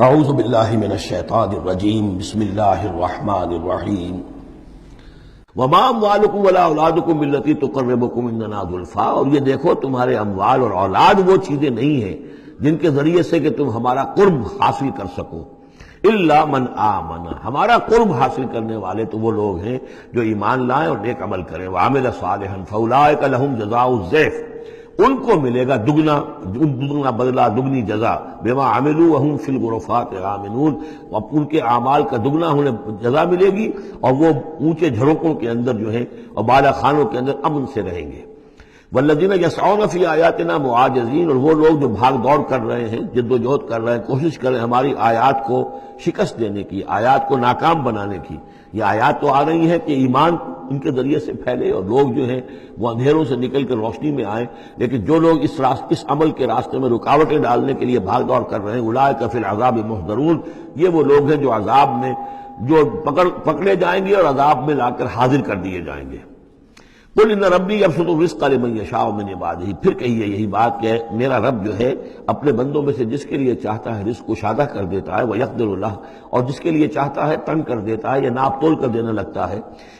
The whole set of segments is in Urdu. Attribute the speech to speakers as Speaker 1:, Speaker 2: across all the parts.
Speaker 1: اعوذ باللہ من الشیطان الرجیم بسم اللہ الرحمن الرحیم وما اموالکم ولا اولادکم بالتی تقربکم عندنا زلفیٰ، اور یہ دیکھو تمہارے اموال اور اولاد وہ چیزیں نہیں ہیں جن کے ذریعے سے کہ تم ہمارا قرب حاصل کر سکو، الا من آمن، ہمارا قرب حاصل کرنے والے تو وہ لوگ ہیں جو ایمان لائیں اور نیک عمل کریں، وعمل صالحا فاولئک لہم جزاء الضعف، ان کو ملے گا دگنا بدلہ، دگنی جزا، بما عملوا وہم فی الغرفات آمنون، ان کے اعمال کا دگنا انہیں جزا ملے گی اور وہ اونچے جھروکوں کے اندر جو ہے اور بالا خانوں کے اندر امن سے رہیں گے۔ والذین یسعون فی آیاتنا معاجزین، اور وہ لوگ جو بھاگ دوڑ کر رہے ہیں، جد و جہد کر رہے ہیں، کوشش کر رہے ہیں ہماری آیات کو شکست دینے کی، آیات کو ناکام بنانے کی۔ یہ آیات تو آ رہی ہیں کہ ایمان ان کے ذریعے سے پھیلے اور لوگ جو ہیں وہ اندھیروں سے نکل کر روشنی میں آئیں، لیکن جو لوگ اس عمل کے راستے میں رکاوٹیں ڈالنے کے لیے بھاگ دوڑ کر رہے ہیں، اولئک فی العذاب محضرون، یہ وہ لوگ ہیں جو عذاب میں جو پکڑے جائیں گے اور عذاب میں لا کر حاضر کر دیے جائیں گے۔ قل ان ربی یبسط الرزق لمن یشاء من عبادہ، پھر کہیے یہی بات کہ میرا رب جو ہے اپنے بندوں میں سے جس کے لیے چاہتا ہے رزق کشادہ کر دیتا ہے، ویقدر لہ، اور جس کے لیے چاہتا ہے تنگ کر دیتا ہے یا ناپ تول کر دینے لگتا ہے۔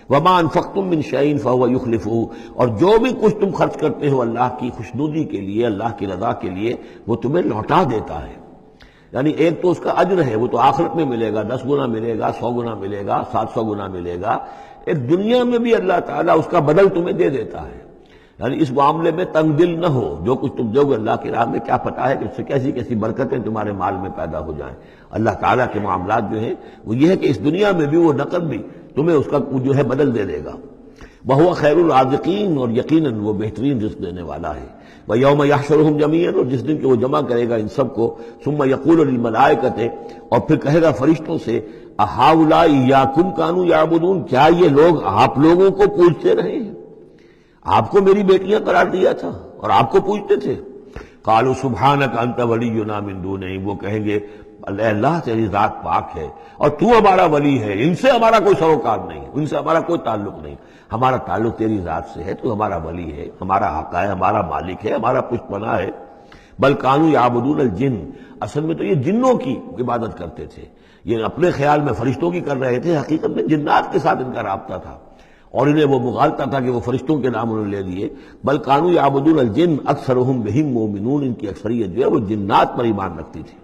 Speaker 1: وما انفقتم من شیء فهو یخلفہ، اور جو بھی کچھ تم خرچ کرتے ہو اللہ کی خوشنودی کے لیے، اللہ کی رضا کے لیے، وہ تمہیں لوٹا دیتا ہے۔ یعنی ایک تو اس کا اجر ہے، وہ تو آخرت میں ملے گا، 10 گنا ملے گا، 100 گنا ملے گا، 700 گنا ملے گا، ایک دنیا میں بھی اللہ تعالیٰ اس کا بدل تمہیں دے دیتا ہے۔ یعنی اس معاملے میں تنگ دل نہ ہو، جو کچھ تم دو گے اللہ کی راہ میں کیا پتہ ہے کہ اس سے کیسی کیسی برکتیں تمہارے مال میں پیدا ہو جائیں۔ اللہ تعالیٰ کے معاملات جو ہیں وہ یہ ہے کہ اس دنیا میں بھی وہ نقد بھی تمہیں اس کا جو ہے بدل دے دے گا۔ وَهُوَ خَيْرُ الرَّازِقِينَ، اور یقیناً وہ بہترین رزق دینے والا ہے۔ وَيَوْمَ يَحْشُرُهُمْ جَمِيعًا، اور جس دن کہ وہ جمع کرے گا ان سب کو، ثُمَّ يَقُولُ لِلْمَلَائِكَةِ، اور پھر کہے گا فرشتوں سے، أَهَٰؤُلَاءِ إِيَّاكُمْ كَانُوا يَعْبُدُونَ، کیا یہ لوگ آپ لوگوں کو پوجتے رہے ہیں؟ آپ کو میری بیٹیاں قرار دیا تھا اور آپ کو پوجتے تھے۔ قَالُوا سُبْحَانَكَ أَنْتَ وَلِيُّنَا مِن دُونِهِمْ، وہ کہیں گے اللہ تیری ذات پاک ہے اور تو ہمارا ولی ہے، ان سے ہمارا کوئی سروکار نہیں، ان سے ہمارا کوئی تعلق نہیں، ہمارا تعلق تیری ذات سے ہے، تو ہمارا ولی ہے، ہمارا آقا ہے، ہمارا مالک ہے، ہمارا پشت پناہ ہے۔ بل کانوا یعبدون الجن، اصل میں تو یہ جنوں کی عبادت کرتے تھے، یہ اپنے خیال میں فرشتوں کی کر رہے تھے، حقیقت میں جنات کے ساتھ ان کا رابطہ تھا اور انہیں وہ مغالطہ تھا کہ وہ فرشتوں کے نام انہوں نے لے لیے۔ بل کانوا یعبدون الجن اکثرهم بهم مؤمنون، ان کی اکثریت جو ہے وہ جنات پر ایمان رکھتی تھی۔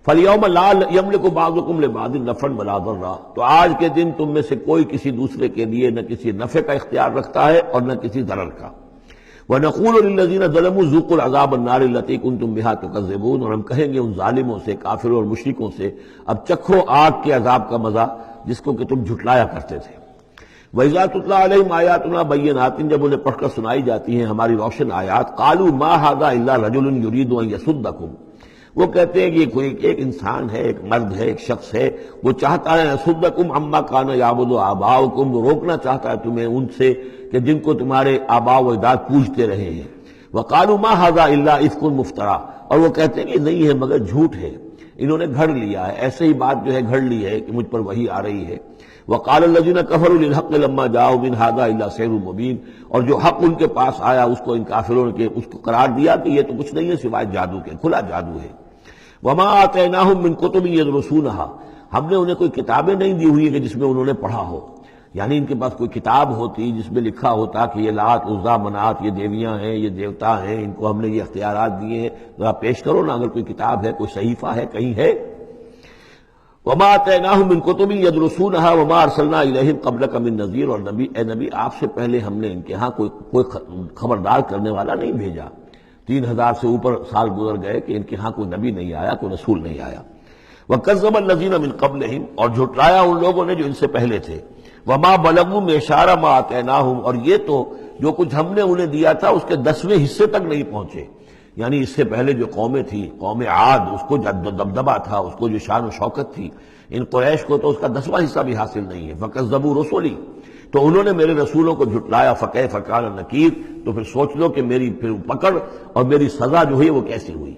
Speaker 1: فَالْيَوْمَ لَا يَمْلِكُ بَعْضُكُمْ لِبَعْضٍ نَفْعًا وَلَا ضَرًّا، تو آج کے دن تم میں سے کوئی کسی دوسرے کے لیے نہ کسی نفع کا اختیار رکھتا ہے اور نہ کسی ضرر کا۔ وَنَقُولُ لِلَّذِينَ ظَلَمُوا ذُوقُوا الْعَذَابَ النَّارِ الَّتِي كُنتُم بِهَا تُكَذِّبُونَ، اور ہم کہیں گے ان ظالموں سے، کافروں اور مشرکوں سے، اب چکھو آگ کے عذاب کا مزہ جس کو کہ تم جھٹلایا کرتے تھے۔ وَإِذَا تُتْلَىٰ عَلَيْهِمْ آيَاتُنَا بَيِّنَاتٍ، جب انہیں پڑھ کر سنائی جاتی ہیں ہماری روشن آیات، قَالُوا مَا هَٰذَا إِلَّا رَجُلٌ يُرِيدُ أَن يَصُدَّكُمْ، وہ کہتے ہیں کہ یہ ایک انسان ہے، ایک مرد ہے، ایک شخص ہے، وہ چاہتا ہے يَصُدَّكُمْ عَمَّا كَانَ يَعْبُدُ آبَاؤُكُمْ، وہ روکنا چاہتا ہے تمہیں ان سے کہ جن کو تمہارے آباء و اجداد پوجتے رہے ہیں۔ وَقَالُوا مَا هَٰذَا إِلَّا إِفْكٌ مُفْتَرًى، اور وہ کہتے ہیں کہ نہیں ہے مگر جھوٹ ہے، انہوں نے گھڑ لیا ہے، ایسے ہی بات جو ہے گھڑ لی ہے کہ مجھ پر وحی آ رہی ہے۔ وَقَالَ الَّذِينَ كَفَرُوا لِلْحَقِّ لَمَّا جَاءَهُمْ إِنْ هَٰذَا إِلَّا سِحْرٌ مُّبِينٌ، اور جو حق ان کے پاس آیا اس کو ان کافروں نے اس کو قرار دیا کہ یہ تو کچھ نہیں ہے سوائے جادو کے، کھلا جادو ہے۔ وَمَا آتَيْنَاهُم مِّن كُتُبٍ يَدْرُسُونَهَا، ہم نے انہیں کوئی کتابیں نہیں دی ہوئی کہ جس میں انہوں نے پڑھا ہو، یعنی ان کے پاس کوئی کتاب ہوتی جس میں لکھا ہوتا کہ یہ لات عزا منات یہ دیویاں ہیں، یہ دیوتا ہیں، ان کو ہم نے یہ اختیارات دیے ہیں، ذرا پیش کرو نا، اگر کوئی کتاب ہے، کوئی صحیفہ ہے، کہیں ہے۔ وَمَا آتَيْنَاهُم مِّن كُتُبٍ يَدْرُسُونَهَا وَمَا أَرْسَلْنَا إِلَيْهِمْ قَبْلَكَ مِن نَذِيرٍ، اور نبی اے نبی آپ سے پہلے ہم نے ان کے ہاں کوئی خبردار کرنے والا نہیں بھیجا۔ 3000 سے اوپر سال گزر گئے کہ ان کے ہاں کوئی نبی نہیں آیا، کوئی رسول نہیں آیا۔ وَكَذَّبَ الَّذِينَ مِن قَبْلِهِمْ، اور جھٹلایا ان لوگوں نے جو ان سے پہلے تھے۔ وَمَا بَلَغُوا مِعْشَارَ مَا آتَيْنَاهُمْ، اور یہ تو جو کچھ ہم نے انہیں دیا تھا اس کے 10ویں حصے تک نہیں پہنچے، یعنی اس سے پہلے جو قومیں تھی، قوم عاد، اس کو جو دبدبہ تھا، اس کو جو شان و شوکت تھی، ان قریش کو تو اس کا 10واں حصہ بھی حاصل نہیں ہے۔ فَكَذَّبُوا رُسُلِي، تو انہوں نے میرے رسولوں کو جھٹلایا، فَكَيْفَ كَانَ نَكِيرٌ، تو پھر سوچ لو کہ میری پھر پکڑ اور میری سزا جو ہوئی وہ کیسی ہوئی۔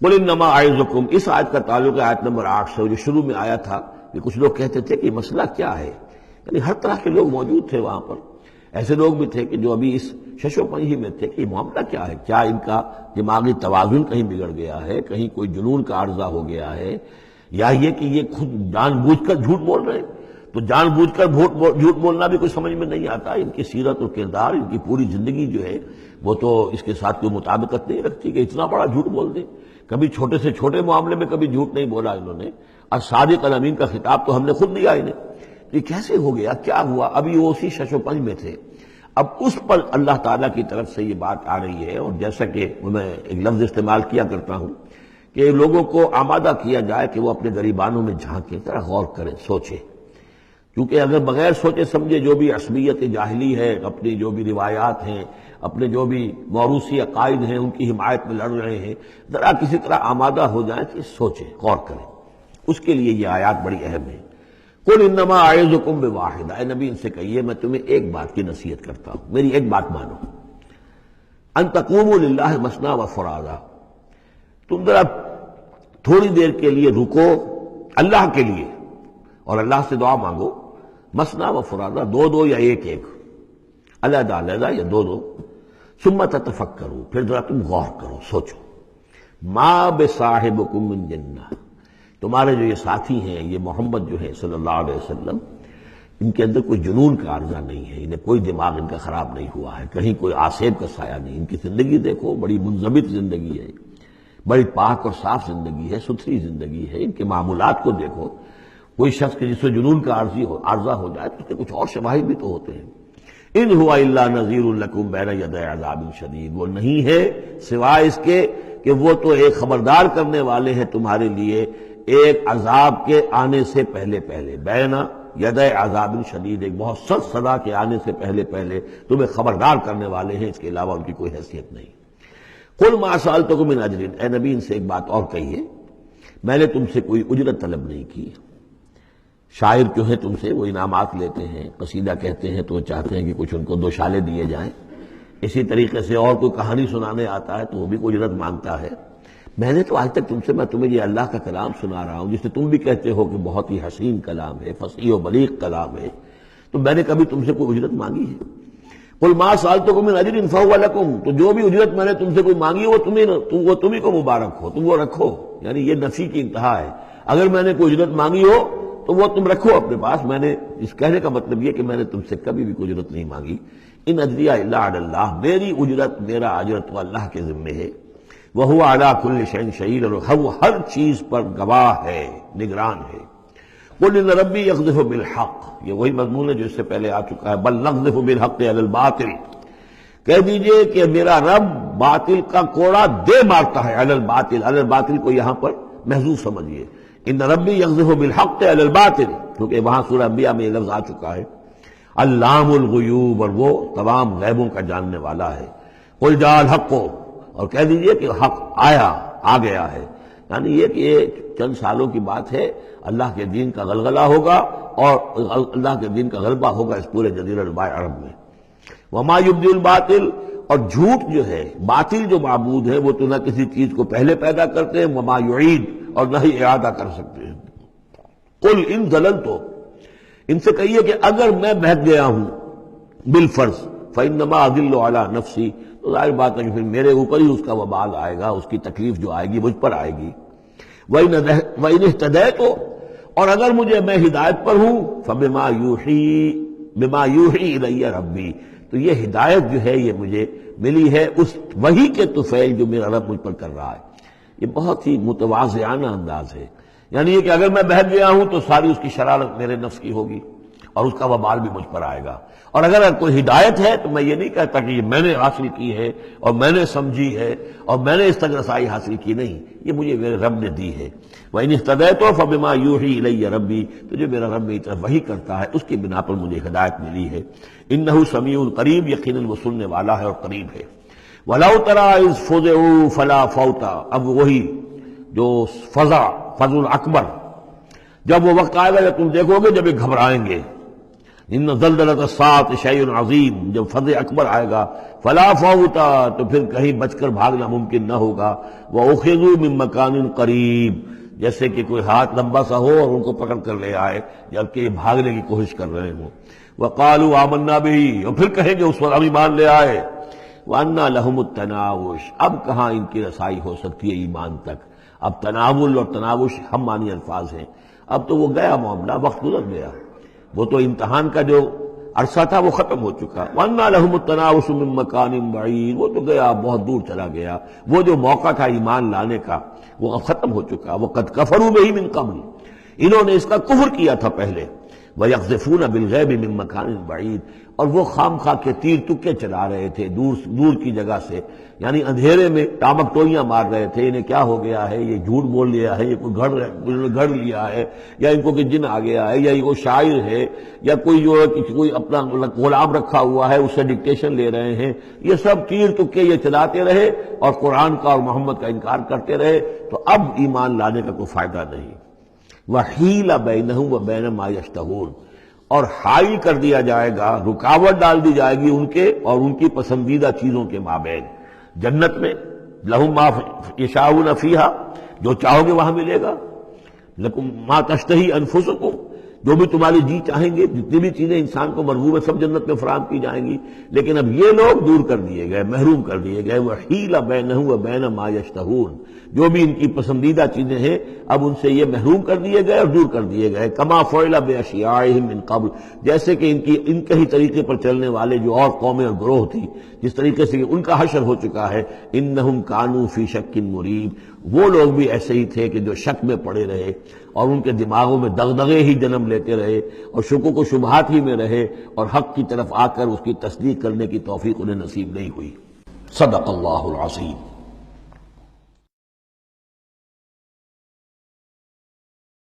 Speaker 1: قُلْ إِنَّمَا أَعِظُكُمْ، اس آیت کا تعلق ہے آیت نمبر 8 سے، جو شروع میں آیا تھا کہ کچھ لوگ کہتے تھے کہ مسئلہ کیا ہے، یعنی ہر طرح کے لوگ موجود تھے وہاں پر۔ ایسے لوگ بھی تھے کہ جو ابھی اس شش و پنج ہی میں تھے کہ یہ معاملہ کیا ہے، کیا ان کا دماغی توازن کہیں بگڑ گیا ہے، کہیں کوئی جنون کا عارضہ ہو گیا ہے، یا یہ کہ یہ خود جان بوجھ کر جھوٹ بول رہے ہیں۔ تو جان بوجھ کر جھوٹ بولنا بھی کوئی سمجھ میں نہیں آتا، ان کی سیرت اور کردار، ان کی پوری زندگی جو ہے وہ تو اس کے ساتھ کوئی مطابقت نہیں رکھتی کہ اتنا بڑا جھوٹ بول دیں۔ کبھی چھوٹے سے چھوٹے معاملے میں کبھی جھوٹ نہیں بولا انہوں نے، اور صادق الامین کا خطاب تو ہم نے خود دیا انہیں۔ یہ کیسے ہو گیا، کیا ہوا؟ ابھی وہ اسی شش و پنج میں تھے، اب اس پر اللہ تعالیٰ کی طرف سے یہ بات آ رہی ہے۔ اور جیسا کہ میں ایک لفظ استعمال کیا کرتا ہوں کہ لوگوں کو آمادہ کیا جائے کہ وہ اپنے گریبانوں میں جھانکیں، ذرا غور کریں، سوچیں، کیونکہ اگر بغیر سوچے سمجھے جو بھی عصبیت جاہلی ہے، اپنی جو بھی روایات ہیں، اپنے جو بھی موروثی عقائد ہیں، ان کی حمایت میں لڑ رہے ہیں، ذرا کسی طرح آمادہ ہو جائیں کہ سوچیں، غور کریں۔ اس کے لیے یہ آیات بڑی اہم ہیں۔ قل انما اعظکم بواحدہ، اے نبی ان سے کہیے میں تمہیں ایک بات کی نصیحت کرتا ہوں، میری ایک بات مانو، ان تقوموا للہ مثنی وفرادا، تم ذرا تھوڑی دیر کے لیے رکو اللہ کے لیے اور اللہ سے دعا مانگو، مثنی وفرادا، دو دو یا ایک ایک، علیحدہ علیحدہ یا دو دو، ثم تتفکروا، پھر ذرا تم غور کرو، سوچو، ما بصاحبکم من جنہ، تمہارے جو یہ ساتھی ہیں، یہ محمد جو ہے صلی اللہ علیہ وسلم، ان کے اندر کوئی جنون کا عارضہ نہیں ہے، انہیں کوئی دماغ ان کا خراب نہیں ہوا ہے، کہیں کوئی آسیب کا سایہ نہیں، ان کی زندگی دیکھو، بڑی منضبط زندگی ہے، بڑی پاک اور صاف زندگی ہے، ستھری زندگی ہے، ان کے معمولات کو دیکھو۔ کوئی شخص کے جس سے جنون کا عارضہ ہو جائے تو اس کے کچھ اور شواہد بھی تو ہوتے ہیں۔ ان ہوا الا نذیر لکم بین یدی عذاب شدید، وہ نہیں ہے سوائے اس کے کہ وہ تو ایک خبردار کرنے والے ہیں تمہارے لیے ایک عذاب کے آنے سے پہلے پہلے، بین ید عذاب شدید، ایک بہت سخت سزا کے آنے سے پہلے پہلے تمہیں خبردار کرنے والے ہیں، اس کے علاوہ ان کی کوئی حیثیت نہیں۔ قل ما سألتکم من اجر، اے نبی ان سے ایک بات اور کہیے، میں نے تم سے کوئی اجرت طلب نہیں کی۔ شاعر جو ہے تم سے وہ انعامات لیتے ہیں، قصیدہ کہتے ہیں تو وہ چاہتے ہیں کہ کچھ ان کو دو شالے دیے جائیں، اسی طریقے سے اور کوئی کہانی سنانے آتا ہے تو وہ بھی کوئی اجرت مانگتا ہے۔ میں نے تو آج تک میں تمہیں یہ اللہ کا کلام سنا رہا ہوں، جسے تم بھی کہتے ہو کہ بہت ہی حسین کلام ہے، فصیح و بلیغ کلام ہے، تو میں نے کبھی تم سے کوئی اجرت مانگی ہے؟ قل ما سألتکم من اجر فہو لکم، تو جو بھی اجرت میں نے تم سے کوئی مانگی وہ تمہیں کو مبارک ہو، تم وہ رکھو، یعنی یہ نفی کی انتہا ہے۔ اگر میں نے کوئی اجرت مانگی ہو تو وہ تم رکھو اپنے پاس، میں نے اس کہنے کا مطلب یہ کہ میں نے تم سے کبھی بھی کوئی اجرت نہیں مانگی۔ ان اجریہ الا علی اللہ، میری اجرت، میرا اجر تو اللہ کے ذمے ہے۔ وَهُوَ عَلَىٰ كُلِّ شَيْءٍ شَهِيدٌ، اور وہ ہر چیز پر گواہ ہے، نگران ہے۔ قُلْ إِنَّ رَبِّي يَقْذِفُ بِالْحَقِّ، یہ وہی مضمون ہے جو اس سے پہلے آ چکا ہے، بل نقذف بالحق علی الباطل، کہہ دیجئے کہ میرا رب باطل کا کوڑا دے مارتا ہے، علی الباطل، علی الباطل کو یہاں پر محذوف سمجھیے، ان ربی یقذف بالحق علی الباطل، کیونکہ وہاں سورہ انبیاء میں یہ لفظ آ چکا ہے، علام الغیوب، اور وہ تمام غیبوں کا جاننے والا ہے۔ قل جاء الحق، اور کہہ دیجئے کہ حق آ گیا ہے، یعنی یہ کہ یہ چند سالوں کی بات ہے، اللہ کے دین کا غلغلہ ہوگا اور اللہ کے دین کا غلبہ ہوگا اس پورے جزیرہ نماء عرب میں۔ وما یبدی الباطل، اور جھوٹ جو ہے، باطل جو معبود ہے وہ تو نہ کسی چیز کو پہلے پیدا کرتے ہیں، وما یعید، اور نہ ہی اعادہ کر سکتے ہیں۔ قل ان ضللت، ان سے کہیے کہ اگر میں بہک گیا ہوں بالفرض، فانما اضل علی نفسی، تو ظاہر بات ہے کہ پھر میرے اوپر ہی اس کا وبال آئے گا، اس کی تکلیف جو آئے گی مجھ پر آئے گی۔ وَإِنِ اهْتَدَيْتُ، اور اگر میں ہدایت پر ہوں، فَبِمَا يُوحِي إِلَيَّ رَبِّي، تو یہ ہدایت جو ہے یہ مجھے ملی ہے اس وحی کے طفیل جو میرا رب مجھ پر کر رہا ہے۔ یہ بہت ہی متواضعانہ انداز ہے، یعنی یہ کہ اگر میں بہک گیا ہوں تو ساری اس کی شرارت میرے نفس کی ہوگی اور اس کا وبال بھی مجھ پر آئے گا، اور اگر کوئی ہدایت ہے تو میں یہ نہیں کہتا کہ یہ میں نے حاصل کی ہے اور میں نے سمجھی ہے اور میں نے اس تک رسائی حاصل کی، نہیں، یہ مجھے میرے رب نے دی ہے۔ وَإِنِ اهْتَدَيْتُ فَبِمَا يُوحِي إِلَيَّ رَبِّي، تو جو میرا رب میری طرف وحی کرتا ہے اس کی بنا پر مجھے ہدایت ملی ہے۔ إِنَّهُ سَمِيعٌ قریب، یقیناً وہ سننے والا ہے اور قریب ہے۔ وَلَوْ تَرَىٰ إِذْ فُزِعُوا فَلَا فَوْتَ، اب وہی جو فضع اکبر، جب وہ وقت آئے گا جب تم دیکھو گے جب یہ گھبرائیں گے، ان زلزلۃ الساعۃ شیء عظیم، جب فضع اکبر آئے گا، فلا فوت، تو پھر کہیں بچ کر بھاگنا ممکن نہ ہوگا، وَأُخِذُوا مِن مَّكَانٍ قریب، جیسے کہ کوئی ہاتھ لمبا سا ہو اور ان کو پکڑ کر لے آئے جبکہ یہ بھاگنے کی کوشش کر رہے ہوں. وقالوا آمنا به، اور پھر کہیں گے اس پر ہم ایمان لے آئے. وَأَنَّى لَهُمُ التَّنَاوُشُ، اب کہاں ان کی رسائی ہو سکتی ہے ایمان تک. اب تناول اور تناوش ہم معنی الفاظ ہیں. اب تو وہ گیا معاملہ، وقت گزر گیا، وہ تو امتحان کا جو عرصہ تھا وہ ختم ہو چکا. وَأَنَّى لَهُمُ التَّنَاوُشُ مِن مَّكَانٍ بَعِيدٍ، وہ تو گیا، بہت دور چلا گیا. وہ جو موقع تھا ایمان لانے کا وہ اب ختم ہو چکا. وَقَدْ كَفَرُوا بِهِ مِن قَبْلُ، انہوں نے اس کا کفر کیا تھا پہلے. وَيَقْذِفُونَ بِالْغَيْبِ مِن مَّكَانٍ بَعِيدٍ، اور وہ خام خواہ کے تیر تکے چلا رہے تھے دور کی جگہ سے، یعنی اندھیرے میں ٹامک ٹوئیاں مار رہے تھے. انہیں کیا ہو گیا ہے، یہ جھوٹ بول لیا ہے، یہ کوئی گھڑ لیا ہے، یا ان کو کہ جن آ گیا ہے، یا یہ کوئی شاعر ہے، یا کوئی جو ہے کوئی اپنا غلام رکھا ہوا ہے اس سے ڈکٹیشن لے رہے ہیں. یہ سب تیر تکے یہ چلاتے رہے اور قرآن کا اور محمد کا انکار کرتے رہے. تو اب ایمان لانے کا کوئی فائدہ نہیں. وَحِيلَ بَيْنَهُمْ وَبَيْنَ مَا يَشْتَهُونَ، اور حائل کر دیا جائے گا، رکاوٹ ڈال دی جائے گی ان کے اور ان کی پسندیدہ چیزوں کے مابین. جنت میں لَهُم مَا يَشَاءُونَ فِيهَا، جو چاہو گے وہاں ملے گا. لَكُمْ مَا تَشْتَهِي أَنفُسُكُمْ، جو بھی تمہاری جی چاہیں گے، جتنی بھی چیزیں انسان کو مرغوب ہے سب جنت میں فراہم کی جائیں گی. لیکن اب یہ لوگ دور کر دیے گئے، محروم کر دیے گئے. وَحِيلَ بَيْنَهُمْ وَبَيْنَ مَا يَشْتَهُونَ، جو بھی ان کی پسندیدہ چیزیں ہیں اب ان سے یہ محروم کر دیے گئے اور دور کر دیے گئے. کما فعل باشیاعہم من قبل، جیسے کہ ان کے ہی طریقے پر چلنے والے جو اور قومیں اور گروہ تھی، جس طریقے سے ان کا حشر ہو چکا ہے. انہم کانوا فی شک مریب، وہ لوگ بھی ایسے ہی تھے کہ جو شک میں پڑے رہے اور ان کے دماغوں میں دغدغے ہی جنم لیتے رہے اور شکوک و شبہات ہی میں رہے، اور حق کی طرف آ کر اس کی تصدیق کرنے کی توفیق انہیں نصیب نہیں ہوئی. صدق اللہ العظیم.